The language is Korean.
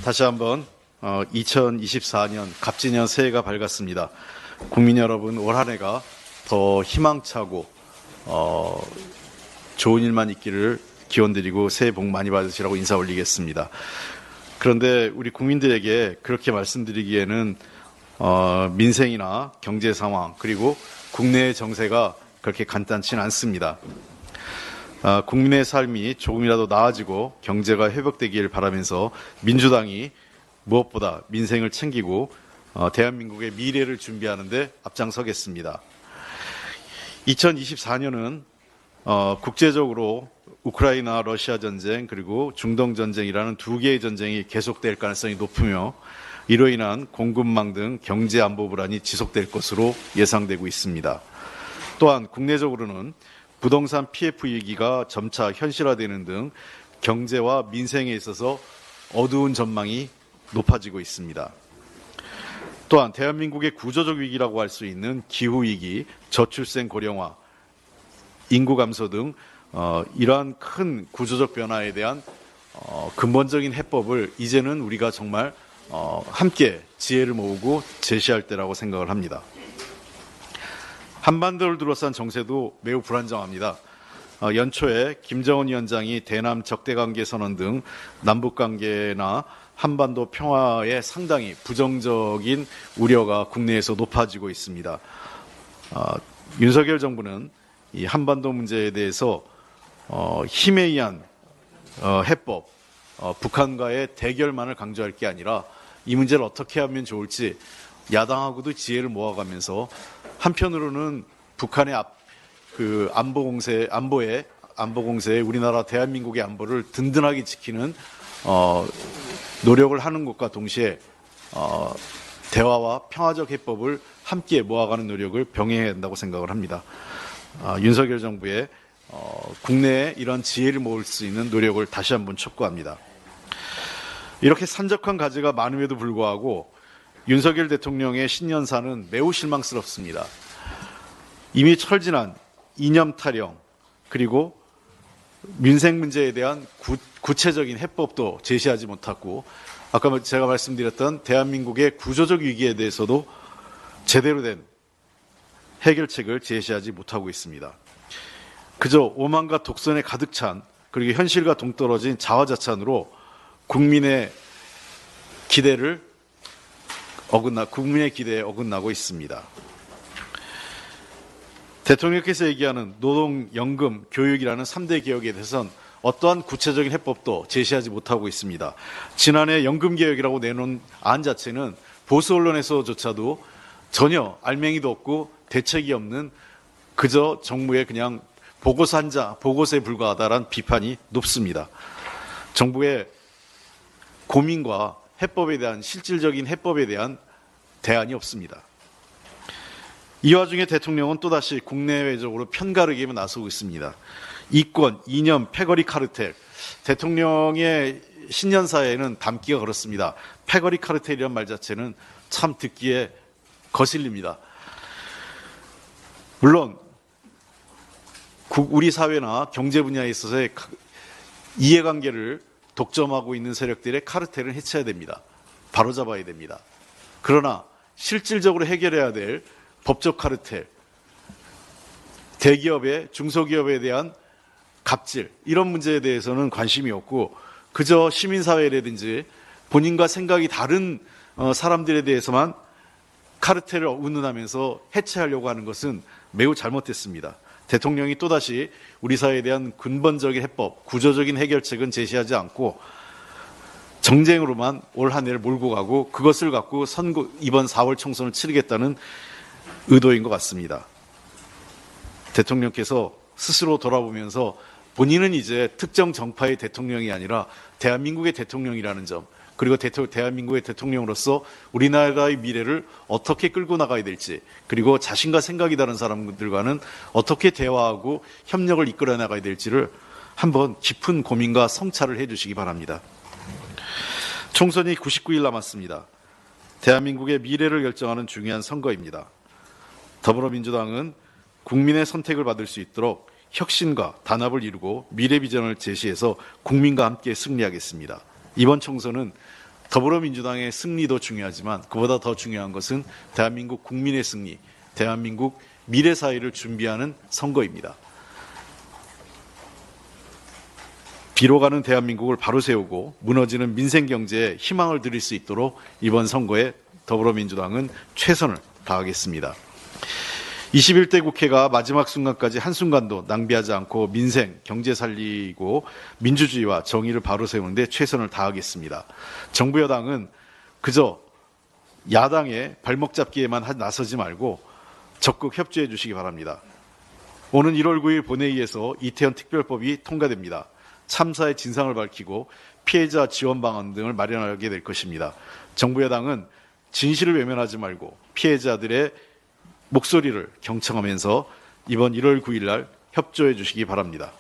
다시 한번 2024년 갑진년 새해가 밝았습니다. 국민 여러분, 올 한 해가 더 희망차고 좋은 일만 있기를 기원드리고 새해 복 많이 받으시라고 인사 올리겠습니다. 그런데 우리 국민들에게 그렇게 말씀드리기에는 민생이나 경제 상황 그리고 국내의 정세가 그렇게 간단치는 않습니다. 국민의 삶이 조금이라도 나아지고 경제가 회복되기를 바라면서 민주당이 무엇보다 민생을 챙기고 대한민국의 미래를 준비하는 데 앞장서겠습니다. 2024년은 국제적으로 우크라이나 러시아 전쟁 그리고 중동 전쟁이라는 두 개의 전쟁이 계속될 가능성이 높으며 이로 인한 공급망 등 경제 안보 불안이 지속될 것으로 예상되고 있습니다. 또한 국내적으로는 부동산 PF 위기가 점차 현실화되는 등 경제와 민생에 있어서 어두운 전망이 높아지고 있습니다. 또한 대한민국의 구조적 위기라고 할 수 있는 기후위기, 저출생 고령화, 인구 감소 등 이러한 큰 구조적 변화에 대한 근본적인 해법을 이제는 우리가 정말 함께 지혜를 모으고 제시할 때라고 생각을 합니다. 한반도를 둘러싼 정세도 매우 불안정합니다. 연초에 김정은 위원장이 대남 적대관계 선언 등 남북관계나 한반도 평화에 상당히 부정적인 우려가 국내에서 높아지고 있습니다. 윤석열 정부는 이 한반도 문제에 대해서 힘에 의한 해법, 북한과의 대결만을 강조할 게 아니라 이 문제를 어떻게 하면 좋을지 야당하고도 지혜를 모아가면서 한편으로는 북한의 안보 공세에 우리나라 대한민국의 안보를 든든하게 지키는 노력을 하는 것과 동시에 대화와 평화적 해법을 함께 모아가는 노력을 병행해야 한다고 생각을 합니다. 윤석열 정부의 국내에 이런 지혜를 모을 수 있는 노력을 다시 한번 촉구합니다. 이렇게 산적한 과제가 많음에도 불구하고 윤석열 대통령의 신년사는 매우 실망스럽습니다. 이미 철진한 이념 타령 그리고 민생 문제에 대한 구체적인 해법도 제시하지 못하고 아까 제가 말씀드렸던 대한민국의 구조적 위기에 대해서도 제대로 된 해결책을 제시하지 못하고 있습니다. 그저 오만과 독선에 가득 찬 그리고 현실과 동떨어진 자화자찬으로 국민의 기대에 어긋나고 있습니다. 대통령께서 얘기하는 노동, 연금, 교육이라는 3대 개혁에 대해서는 어떠한 구체적인 해법도 제시하지 못하고 있습니다. 지난해 연금개혁이라고 내놓은 안 자체는 보수 언론에서조차도 전혀 알맹이도 없고 대책이 없는 그저 정부의 그냥 보고서에 불과하다라는 비판이 높습니다. 정부의 고민과 해법에 대한 실질적인 해법에 대한 대안이 없습니다. 이 와중에 대통령은 또다시 국내외적으로 편가르기에 나서고 있습니다. 이권, 이념, 패거리 카르텔. 대통령의 신년사에는 담기가 그렇습니다. 패거리 카르텔이라는 말 자체는 참 듣기에 거슬립니다. 물론 우리 사회나 경제 분야에 있어서의 이해관계를 독점하고 있는 세력들의 카르텔은 해체해야 됩니다. 바로잡아야 됩니다. 그러나 실질적으로 해결해야 될 법적 카르텔, 대기업의 중소기업에 대한 갑질 이런 문제에 대해서는 관심이 없고 그저 시민사회라든지 본인과 생각이 다른 사람들에 대해서만 카르텔을 운운하면서 해체하려고 하는 것은 매우 잘못됐습니다. 대통령이 또다시 우리 사회에 대한 근본적인 해법, 구조적인 해결책은 제시하지 않고 정쟁으로만 올 한 해를 몰고 가고 그것을 갖고 이번 4월 총선을 치르겠다는 의도인 것 같습니다. 대통령께서 스스로 돌아보면서 본인은 이제 특정 정파의 대통령이 아니라 대한민국의 대통령이라는 점, 그리고 대한민국의 대통령으로서 우리나라의 미래를 어떻게 끌고 나가야 될지, 그리고 자신과 생각이 다른 사람들과는 어떻게 대화하고 협력을 이끌어 나가야 될지를 한번 깊은 고민과 성찰을 해주시기 바랍니다. 총선이 99일 남았습니다. 대한민국의 미래를 결정하는 중요한 선거입니다. 더불어민주당은 국민의 선택을 받을 수 있도록 혁신과 단합을 이루고 미래 비전을 제시해서 국민과 함께 승리하겠습니다. 이번 총선은 더불어민주당의 승리도 중요하지만 그보다 더 중요한 것은 대한민국 국민의 승리, 대한민국 미래 사회를 준비하는 선거입니다. 비로가는 대한민국을 바로 세우고 무너지는 민생 경제에 희망을 드릴 수 있도록 이번 선거에 더불어민주당은 최선을 다하겠습니다. 21대 국회가 마지막 순간까지 한순간도 낭비하지 않고 민생, 경제 살리고 민주주의와 정의를 바로 세우는 데 최선을 다하겠습니다. 정부 여당은 그저 야당의 발목 잡기에만 나서지 말고 적극 협조해 주시기 바랍니다. 오는 1월 9일 본회의에서 이태원 특별법이 통과됩니다. 참사의 진상을 밝히고 피해자 지원 방안 등을 마련하게 될 것입니다. 정부 여당은 진실을 외면하지 말고 피해자들의 목소리를 경청하면서 이번 1월 9일 날 협조해 주시기 바랍니다.